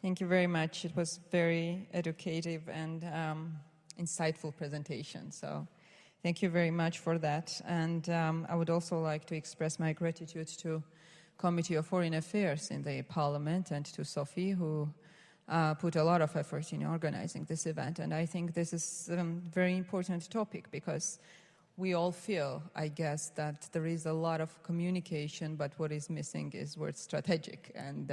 Thank you very much. It was very educative and insightful presentation. So thank you very much for that. And I would also like to express my gratitude to Committee of Foreign Affairs in the Parliament and to Sophie, who put a lot of effort in organizing this event. And I think this is a very important topic because we all feel, I guess, that there is a lot of communication, but what is missing is word strategic. And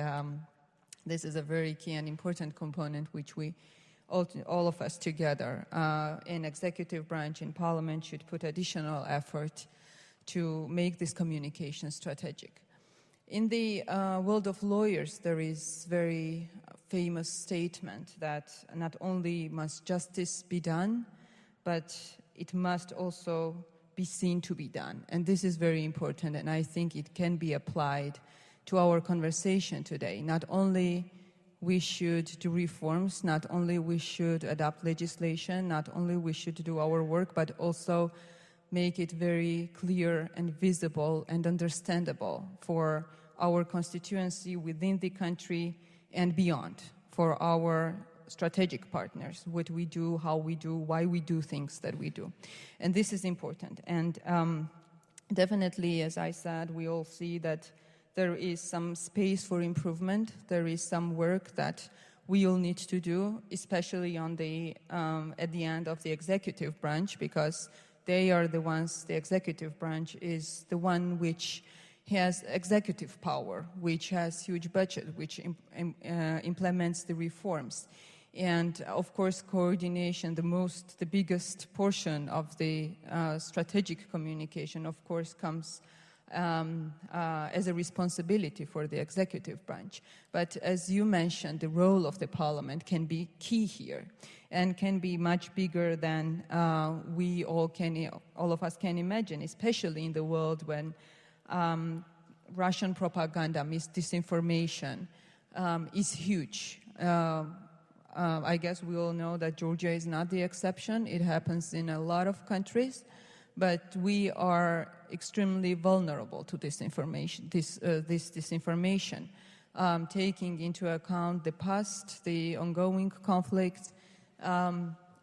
this is a very key and important component which we, all of us together, in executive branch, in Parliament, should put additional effort to make this communication strategic. In the world of lawyers, there is very famous statement that not only must justice be done, but it must also be seen to be done. And this is very important, and I think it can be applied to our conversation today. Not only we should do reforms, not only we should adopt legislation, not only we should do our work, but also make it very clear and visible and understandable for our constituency within the country and beyond, for our strategic partners, what we do, how we do, why we do things that we do. And this is important. And definitely, as I said, we all see that there is some space for improvement. There is some work that we all need to do, especially on the at the end of the executive branch, because they are the ones, the executive branch is the one which has executive power, which has huge budget, which implements the reforms. And of course, coordination, the biggest portion of the strategic communication, of course, comes as a responsibility for the executive branch. But as you mentioned, the role of the Parliament can be key here and can be much bigger than all of us can imagine, especially in the world when Russian propaganda, disinformation is huge. I guess we all know that Georgia is not the exception. It happens in a lot of countries, but we are extremely vulnerable to this disinformation, taking into account the past, the ongoing conflict,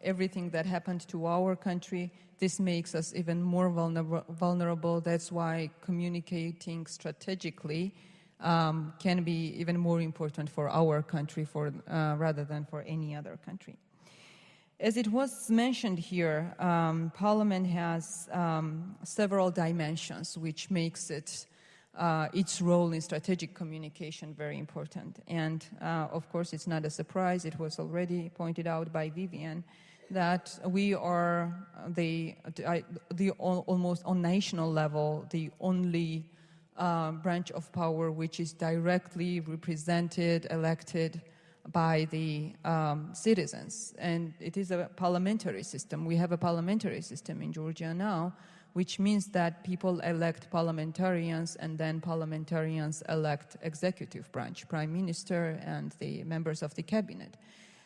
everything that happened to our country. This makes us even more vulnerable. That's why communicating strategically can be even more important for our country rather than for any other country. As it was mentioned here, Parliament has several dimensions which makes its role in strategic communication very important. And of course, it's not a surprise, it was already pointed out by Vivian, that we are almost on national level, the only branch of power which is directly represented, elected by the citizens. And it is a parliamentary system. We have a parliamentary system in Georgia now, which means that people elect parliamentarians and then parliamentarians elect executive branch, prime minister and the members of the cabinet.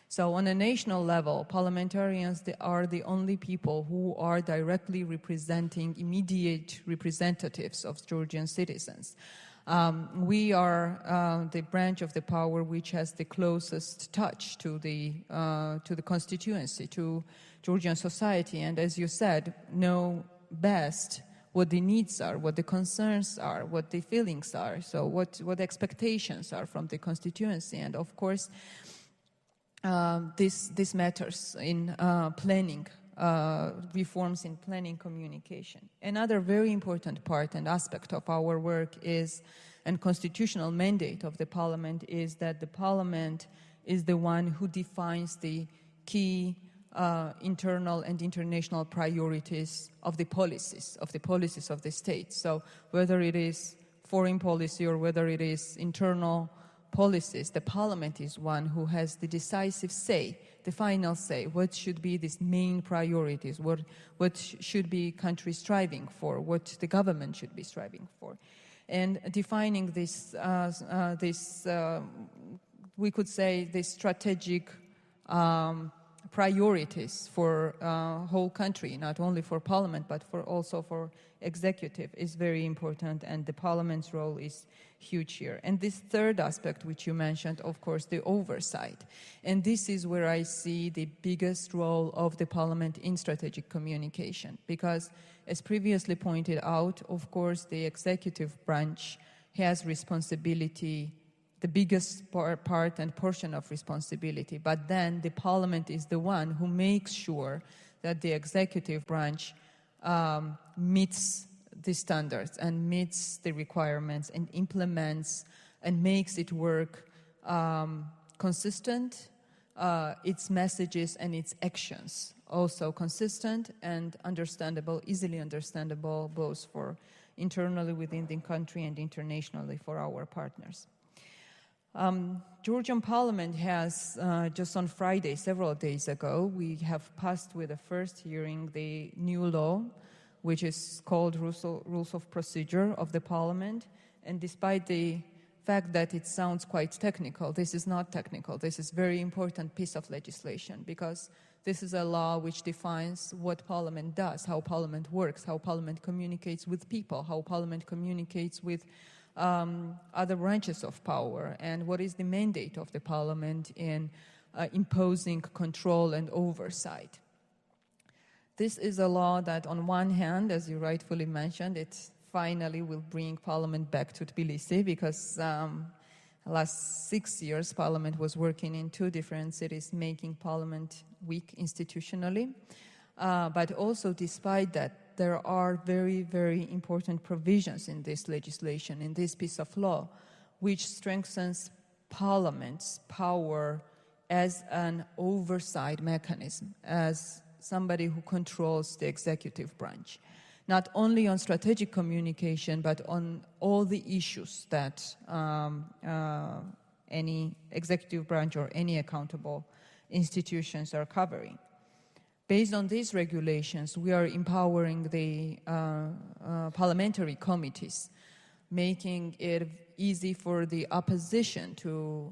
So on a national level, parliamentarians are the only people who are directly representing immediate representatives of Georgian citizens. We are the branch of the power which has the closest touch to the constituency, to Georgian society, and as you said, know best what the needs are, what the concerns are, what the feelings are, so what the expectations are from the constituency, and of course, this matters in planning, reforms in planning communication. Another very important part and aspect of our work and constitutional mandate of the Parliament is that the Parliament is the one who defines the key internal and international priorities of the policies of the state. So whether it is foreign policy or whether it is internal policies, the Parliament is one who has the decisive say, the final say, what should be these main priorities, what should be countries striving for, what the government should be striving for. And defining this, we could say, this strategic priorities for whole country, not only for parliament, but also for executive, is very important, and the parliament's role is huge here. And this third aspect, which you mentioned, of course, the oversight. And this is where I see the biggest role of the parliament in strategic communication, because as previously pointed out, of course, the executive branch has responsibility, the biggest part and portion of responsibility, but then the parliament is the one who makes sure that the executive branch meets the standards and meets the requirements and implements and makes it work consistent, its messages and its actions also consistent and understandable, easily understandable, both for internally within the country and internationally for our partners. Georgian Parliament has, just on Friday, several days ago, we have passed with the first hearing the new law, which is called Rules of Procedure of the Parliament. And despite the fact that it sounds quite technical, this is not technical. This is a very important piece of legislation, because this is a law which defines what Parliament does, how Parliament works, how Parliament communicates with people, how Parliament communicates with other branches of power, and what is the mandate of the Parliament in imposing control and oversight. This is a law that, on one hand, as you rightfully mentioned, it finally will bring Parliament back to Tbilisi, because last 6 years Parliament was working in 2 different cities, making Parliament weak institutionally. But also, despite that, there are very, very important provisions in this legislation, in this piece of law, which strengthens Parliament's power as an oversight mechanism, as somebody who controls the executive branch, not only on strategic communication, but on all the issues that any executive branch or any accountable institutions are covering. Based on these regulations, we are empowering the parliamentary committees, making it easy for the opposition to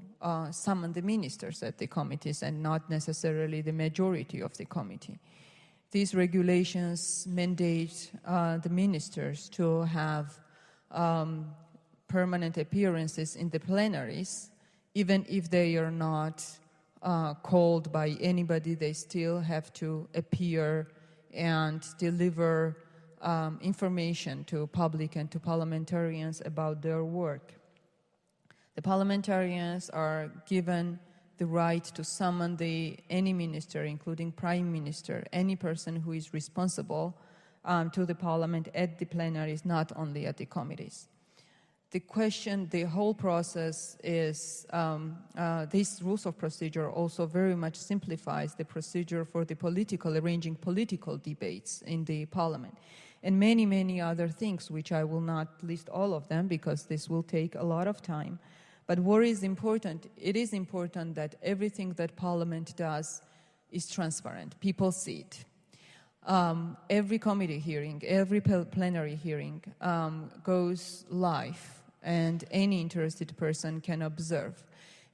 summon the ministers at the committees and not necessarily the majority of the committee. These regulations mandate the ministers to have permanent appearances in the plenaries, even if they are not called by anybody. They still have to appear and deliver information to public and to parliamentarians about their work. The parliamentarians are given the right to summon any minister, including prime minister, any person who is responsible to the parliament at the plenaries, not only at the committees. The whole process is, these rules of procedure also very much simplifies the procedure for the arranging political debates in the parliament. And many, many other things, which I will not list all of them because this will take a lot of time. But what is important, it is important that everything that parliament does is transparent. People see it. Every committee hearing, every plenary hearing goes live, and any interested person can observe.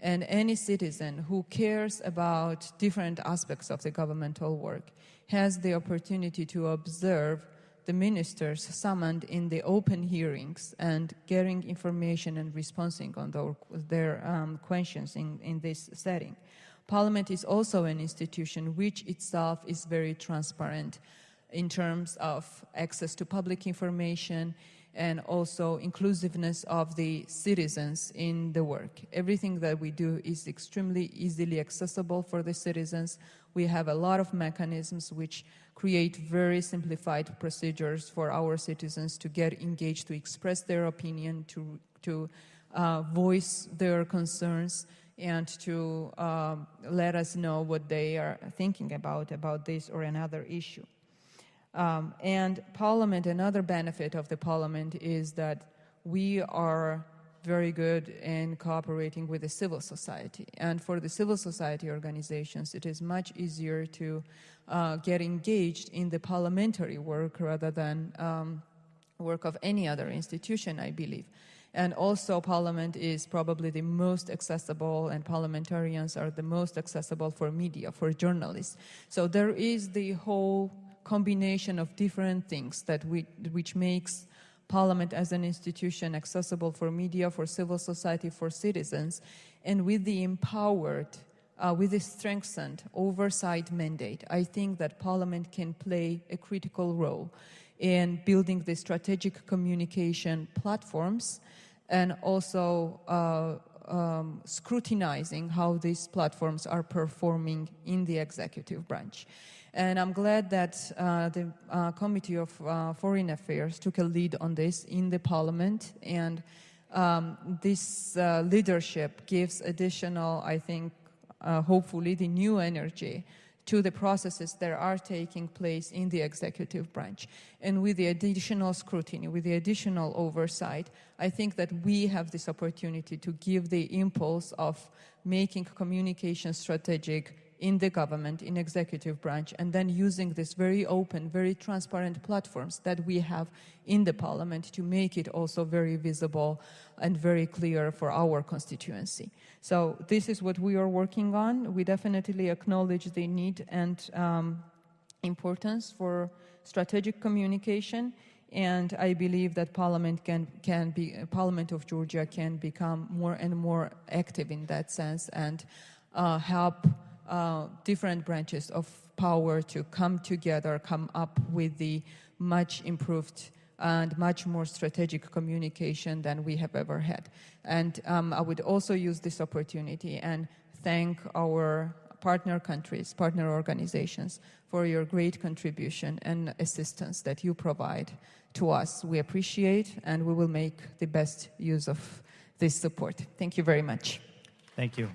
And any citizen who cares about different aspects of the governmental work has the opportunity to observe the ministers summoned in the open hearings and getting information and responding on their questions in this setting. Parliament is also an institution which itself is very transparent in terms of access to public information and also inclusiveness of the citizens in the work. Everything that we do is extremely easily accessible for the citizens. We have a lot of mechanisms which create very simplified procedures for our citizens to get engaged, to express their opinion, to voice their concerns, and to let us know what they are thinking about this or another issue. And Parliament, another benefit of the Parliament is that we are very good in cooperating with the civil society. And for the civil society organizations, it is much easier to get engaged in the parliamentary work rather than work of any other institution, I believe. And also Parliament is probably the most accessible, and parliamentarians are the most accessible for media, for journalists. So there is the whole combination of different things that which makes Parliament as an institution accessible for media, for civil society, for citizens, and with the empowered, with the strengthened oversight mandate, I think that Parliament can play a critical role in building the strategic communication platforms and also scrutinizing how these platforms are performing in the executive branch. And I'm glad that the Committee of Foreign Affairs took a lead on this in the Parliament, and this leadership gives additional, I think, hopefully the new energy to the processes that are taking place in the executive branch. And with the additional scrutiny, with the additional oversight, I think that we have this opportunity to give the impulse of making communication strategic in the government, in executive branch, and then using this very open, very transparent platforms that we have in the Parliament to make it also very visible and very clear for our constituency. So this is what we are working on. We definitely acknowledge the need and importance for strategic communication, and I believe that Parliament Parliament of Georgia can become more and more active in that sense and help different branches of power to come together, come up with the much improved and much more strategic communication than we have ever had. And I would also use this opportunity and thank our partner countries, partner organizations, for your great contribution and assistance that you provide to us. We appreciate, and we will make the best use of this support. Thank you very much. Thank you.